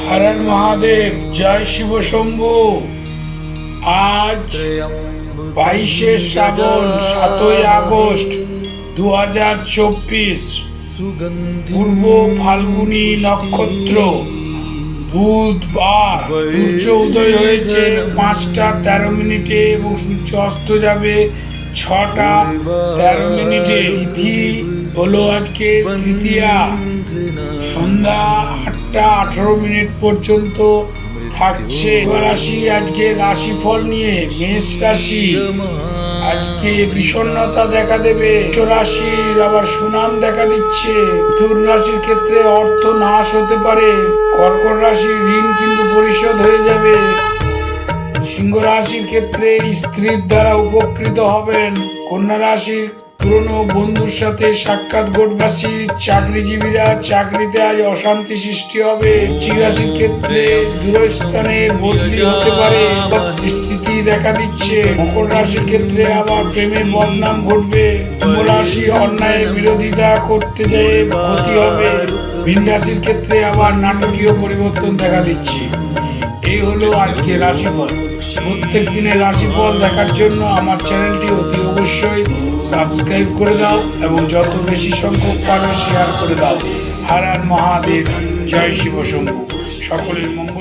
हर हर महादेव। जय शिव शंभु। आज 22 श्रावण 7 আগস্ট 2024 পূর্ব ফাল্গুনী নক্ষত্র, বুধবার। সূর্য উদয় হয়েছে 5টা 13 মিনিটে এবং সূর্য অস্ত যাবে 6টা 13 মিনিটে। তিথি হলো আজকে তৃতীয়া, সন্ধ্যা 8টা 18 মিনিট পর্যন্ত থাকছে। রাশি আজকে রাশিফল নিয়ে মেষ রাশি আজকে বিষণ্ণতা দেখা দেবে। রাশির আবার সুনাম দেখা দিচ্ছে। মিথুন রাশির ক্ষেত্রে অর্থ নাশ হতে পারে। কর্কট রাশির ঋণ কিন্তু পরিশোধ হয়ে যাবে। সিংহ রাশির ক্ষেত্রে স্ত্রীর দ্বারা উপকৃত হবেন। কন্যা রাশির পুরনো বন্ধুর সাথে সাক্ষাৎ ঘটবে। চাকরিজীবীরা চাকরিতে আজ অশান্তি সৃষ্টি হবে। বৃশ্চিক রাশির ক্ষেত্রে দূরস্থানে বদলি হতে পারে, স্থিতি দেখা দিচ্ছে। মকর রাশির ক্ষেত্রে আবার প্রেমে বদনাম ঘটবে। কুম্ভ রাশি অন্যায়ের বিরোধিতা করতে যেয়ে ক্ষতি হবে। মীন রাশির ক্ষেত্রে আবার নাটকীয় পরিবর্তন দেখা দিচ্ছে। এই হলো আজকে রাশিফল। প্রত্যেক দিনের রাশিফল দেখার জন্য আমার চ্যানেলটি অতি অবশ্যই সাবস্ক্রাইব করে দাও এবং যত বেশি সংখ্যক পারো শেয়ার করে দাও। হর হর মহাদেব। জয় শিব শম্ভু। সকলের মঙ্গল।